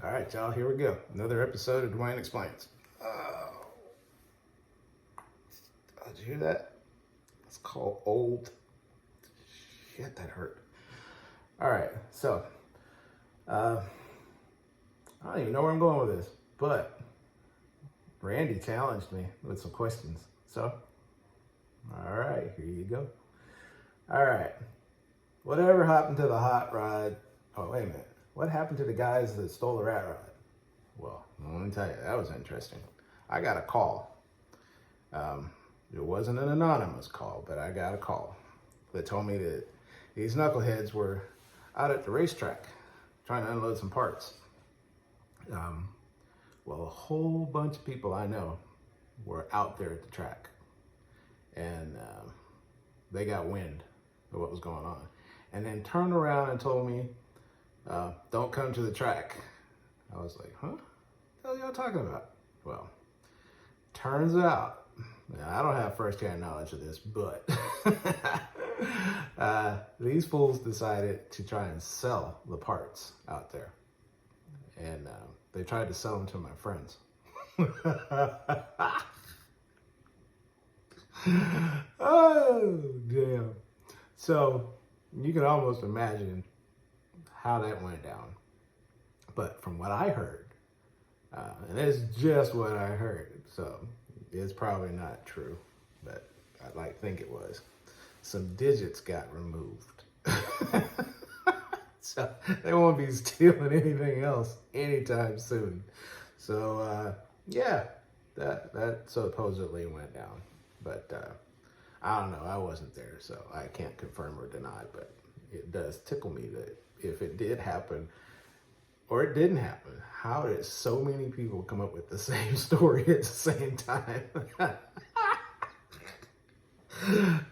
All right, y'all, here we go. Another episode of DeWayne Explains. Oh, did you hear that? It's called old. Shit, that hurt. All right, so I don't even know where I'm going with this, but Randy challenged me with some questions. So, all right, here you go. All right, whatever happened to the hot rod? Oh, wait a minute. What happened to the guys that stole the rat rod? Well, let me tell you, that was interesting. I got a call. It wasn't an anonymous call, but I got a call that told me that these knuckleheads were out at the racetrack trying to unload some parts. Well, a whole bunch of people I know were out there at the track, and they got wind of what was going on, and then turned around and told me, don't come to the track. I was like, huh? What the hell are y'all talking about? Well, turns out, I don't have firsthand knowledge of this, but these fools decided to try and sell the parts out there. And they tried to sell them to my friends. Oh, damn. So you can almost imagine how that went down. But from what I heard, and it's just what I heard, so it's probably not true, but I'd like to think it was, some digits got removed. So they won't be stealing anything else anytime soon. So yeah, that supposedly went down. But I don't know, I wasn't there, so I can't confirm or deny, but it does tickle me that if it did happen or it didn't happen, how did so many people come up with the same story at the same time?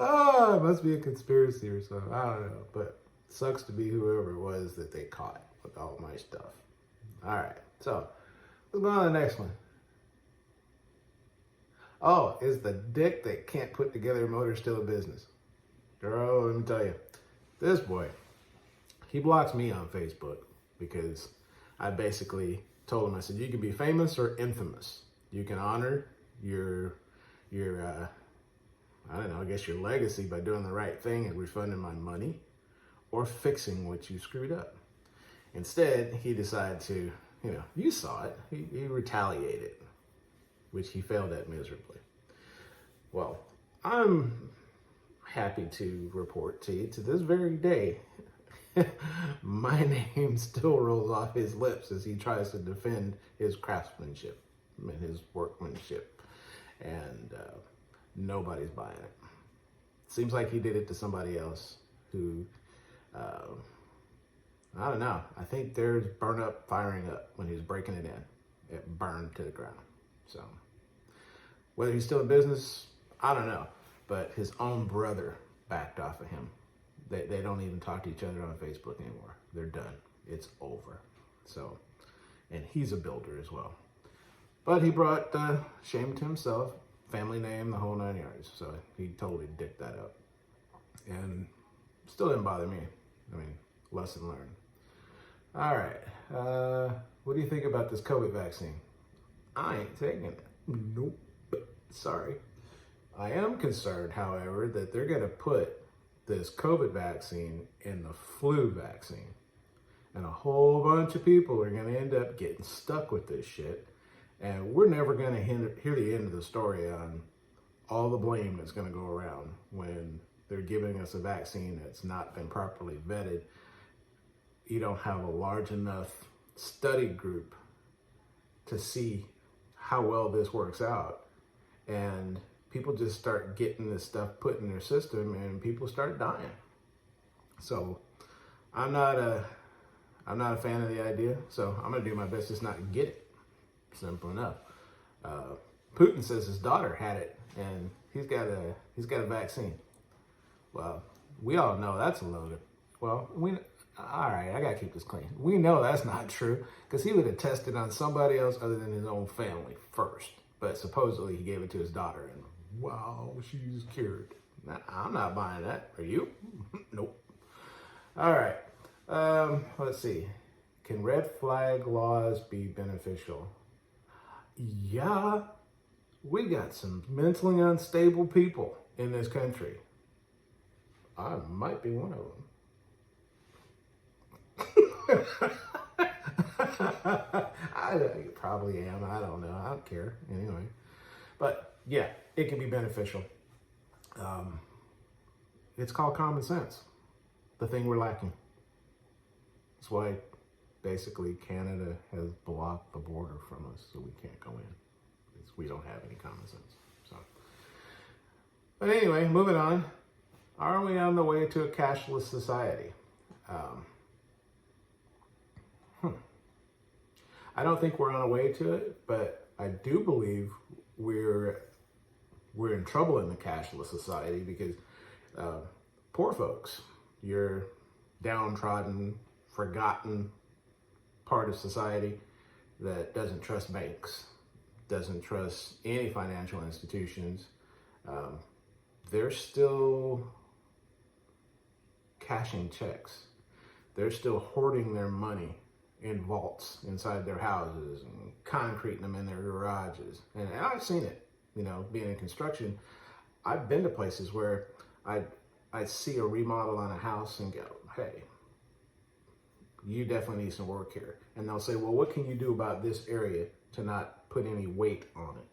Oh, it must be a conspiracy or something. I don't know, but it sucks to be whoever it was that they caught with all my stuff. All right, so let's go on to the next one. Oh, is the dick that can't put together a motor still a business? Girl, let me tell you, this boy, he blocks me on Facebook because I basically told him, I said, you can be famous or infamous. You can honor your I don't know, I guess your legacy by doing the right thing and refunding my money, or fixing what you screwed up. Instead, he decided to, you saw it, he retaliated, which he failed at miserably. Well, I'm happy to report to you, to this very day, my name still rolls off his lips as he tries to defend his craftsmanship and his workmanship, and nobody's buying it. Seems like he did it to somebody else who, I don't know, I think there's burn up, firing up when he was breaking it in. It burned to the ground. So whether he's still in business, I don't know, but his own brother backed off of him. They don't even talk to each other on Facebook anymore. They're done. It's over. So, and he's a builder as well. But he brought shame to himself, family name, the whole 9 yards. So he totally dicked that up. And still didn't bother me. I mean, lesson learned. All right. What do you think about this COVID vaccine? I ain't taking it. Nope. Sorry. I am concerned, however, that they're going to put this COVID vaccine in the flu vaccine. And a whole bunch of people are going to end up getting stuck with this shit. And we're never going to hear the end of the story on all the blame that's going to go around when they're giving us a vaccine that's not been properly vetted. You don't have a large enough study group to see how well this works out. And people just start getting this stuff put in their system and people start dying. So I'm not a fan of the idea. So I'm going to do my best just not to get it. Simple enough. Putin says his daughter had it and he's got a vaccine. Well, we all know that's a load of, all right, I got to keep this clean. We know that's not true because he would have tested on somebody else other than his own family first. But supposedly he gave it to his daughter and wow, she's cured. Nah, I'm not buying that. Are you? Nope. All right. Let's see. Can red flag laws be beneficial? Yeah, we got some mentally unstable people in this country. I might be one of them. I probably am. I don't know. I don't care. Anyway. But yeah, it can be beneficial. It's called common sense. The thing we're lacking. That's why basically Canada has blocked the border from us so we can't go in. Because we don't have any common sense. So, but anyway, moving on. Are we on the way to a cashless society? I don't think we're on a way to it, but I do believe we're in trouble in the cashless society because poor folks, you're downtrodden, forgotten part of society that doesn't trust banks, doesn't trust any financial institutions. They're still cashing checks. They're still hoarding their money in vaults inside their houses and concreting them in their garages. And I've seen it, being in construction. I've been to places where I see a remodel on a house and go, hey, you definitely need some work here. And they'll say, well, what can you do about this area to not put any weight on it?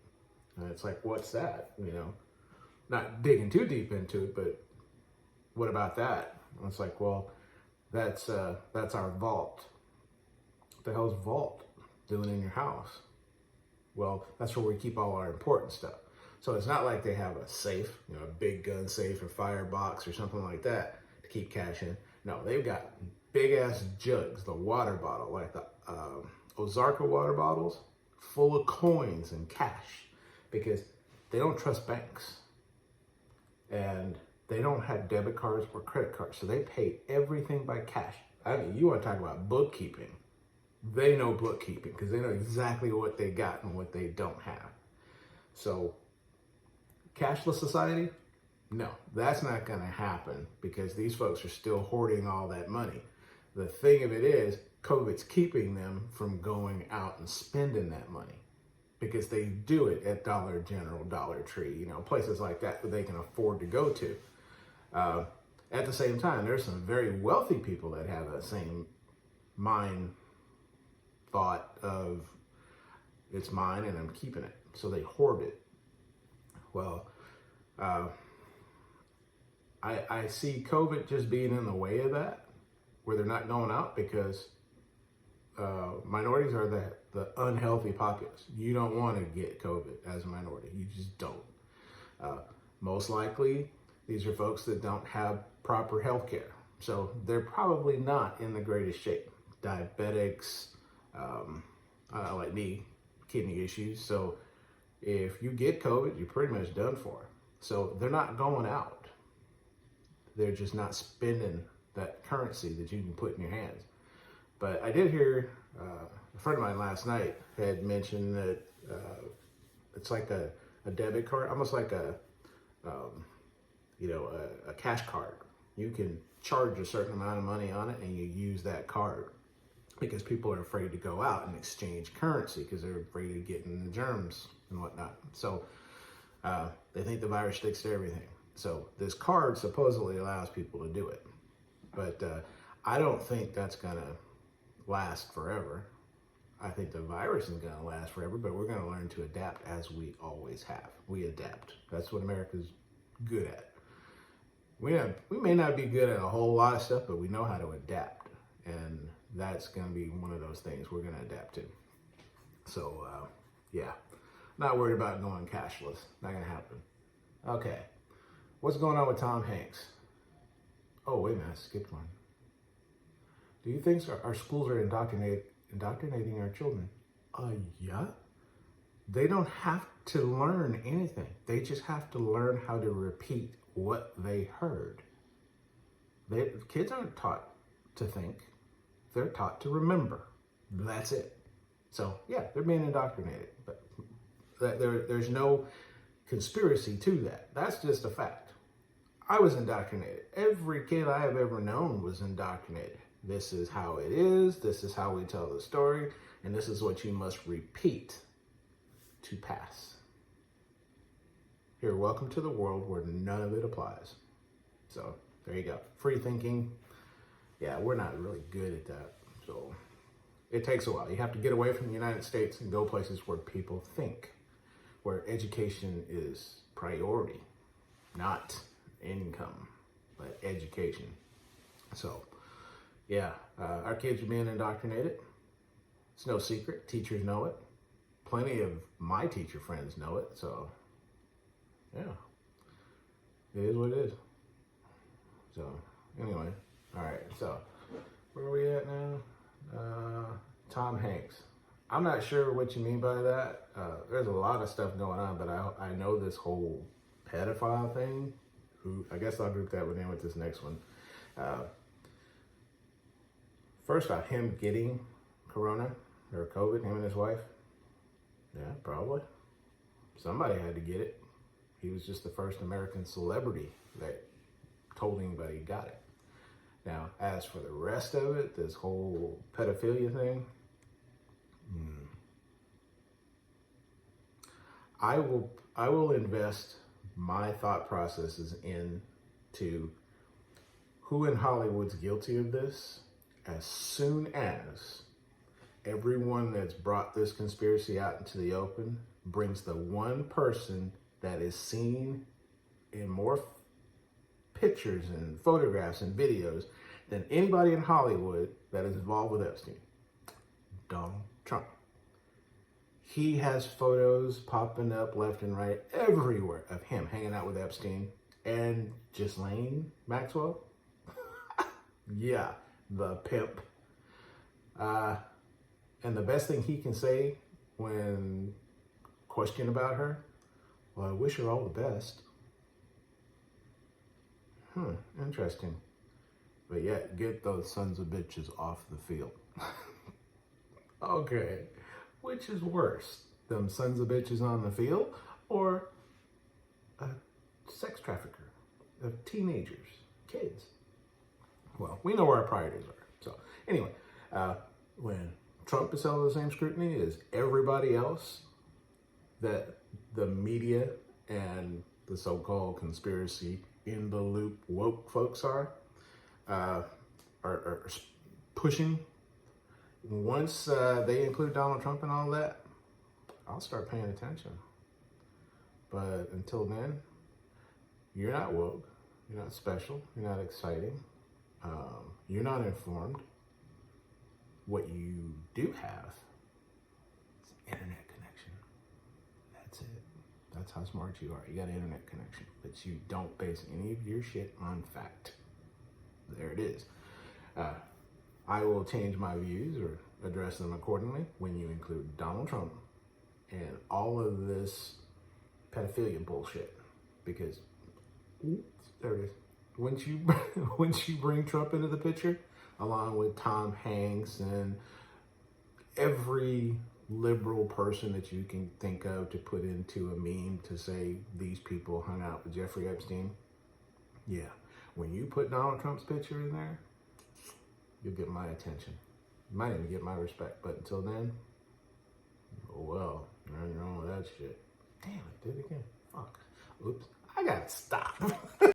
And it's like, what's that? Not digging too deep into it, but what about that? And it's like, well, that's our vault. What the hell's vault doing in your house? Well, that's where we keep all our important stuff. So it's not like they have a safe, a big gun safe or firebox or something like that to keep cash in. No, they've got big ass jugs, the water bottle, like the Ozarka water bottles, full of coins and cash, because they don't trust banks. And they don't have debit cards or credit cards, so they pay everything by cash. I mean, you want to talk about bookkeeping. They know bookkeeping because they know exactly what they got and what they don't have. So, cashless society? No, that's not going to happen because these folks are still hoarding all that money. The thing of it is, COVID's keeping them from going out and spending that money because they do it at Dollar General, Dollar Tree, places like that that they can afford to go to. At the same time, there's some very wealthy people that have that same mind thought of it's mine and I'm keeping it. So they hoard it. Well, I see COVID just being in the way of that, where they're not going out because minorities are the unhealthy populace. You don't want to get COVID as a minority. You just don't. Most likely, these are folks that don't have proper health care. So they're probably not in the greatest shape. Diabetics, like me, kidney issues. So if you get COVID, you're pretty much done for. So they're not going out. They're just not spending that currency that you can put in your hands. But I did hear a friend of mine last night had mentioned that it's like a debit card, almost like a cash card. You can charge a certain amount of money on it and you use that card because people are afraid to go out and exchange currency because they're afraid of getting the germs and whatnot. So they think the virus sticks to everything. So this card supposedly allows people to do it. But I don't think that's going to last forever. I think the virus is going to last forever, but we're going to learn to adapt as we always have. We adapt. That's what America's good at. We may not be good at a whole lot of stuff, but we know how to adapt. And that's going to be one of those things we're going to adapt to. So, not worried about going cashless. Not going to happen. Okay. What's going on with Tom Hanks? Oh, wait a minute. I skipped one. Do you think our schools are indoctrinating our children? Yeah. They don't have to learn anything. They just have to learn how to repeat what they heard. Kids aren't taught to think. They're taught to remember. That's it. So, yeah, they're being indoctrinated. But there's no conspiracy to that. That's just a fact. I was indoctrinated. Every kid I have ever known was indoctrinated. This is how it is. This is how we tell the story. And this is what you must repeat to pass. Here, welcome to the world where none of it applies. So there you go. Free thinking. Yeah, we're not really good at that. So it takes a while. You have to get away from the United States and go places where people think, where education is priority, not income, but education. So yeah, our kids are being indoctrinated. It's no secret. Teachers know it. Plenty of my teacher friends know it. So yeah, it is what it is. So anyway, all right. So where are we at now? Tom Hanks. I'm not sure what you mean by that. There's a lot of stuff going on, but I know this whole pedophile thing. I guess I'll group that in with this next one. First off, him getting corona or COVID, him and his wife. Yeah, probably. Somebody had to get it. He was just the first American celebrity that told anybody he got it. Now, as for the rest of it, this whole pedophilia thing, I will invest my thought processes into who in Hollywood's guilty of this as soon as everyone that's brought this conspiracy out into the open brings the one person that is seen in more pictures and photographs and videos than anybody in Hollywood that is involved with Epstein. Donald Trump. He has photos popping up left and right everywhere of him hanging out with Epstein and Ghislaine Maxwell. Yeah, the pimp. And the best thing he can say when questioned about her, well, I wish her all the best. Interesting. But yet, get those sons of bitches off the field. Okay, which is worse? Them sons of bitches on the field or a sex trafficker of teenagers, kids? Well, we know where our priorities are. So anyway, when Trump is held the same scrutiny as everybody else that the media and the so-called conspiracy in the loop woke folks are pushing. Once they include Donald Trump and all that, I'll start paying attention. But until then, you're not woke, you're not special, you're not exciting, you're not informed. What you do have is internet connection. That's it. That's how smart you are. You got an internet connection, but you don't base any of your shit on fact. There it is. I will change my views or address them accordingly when you include Donald Trump and all of this pedophilia bullshit. Because, there it is. Once you bring Trump into the picture, along with Tom Hanks and every liberal person that you can think of to put into a meme to say these people hung out with Jeffrey Epstein. Yeah, when you put Donald Trump's picture in there, you'll get my attention. You might even get my respect, but until then, oh well, you're on your own with that shit. Damn, I did it again. Fuck. Oops. I gotta stop.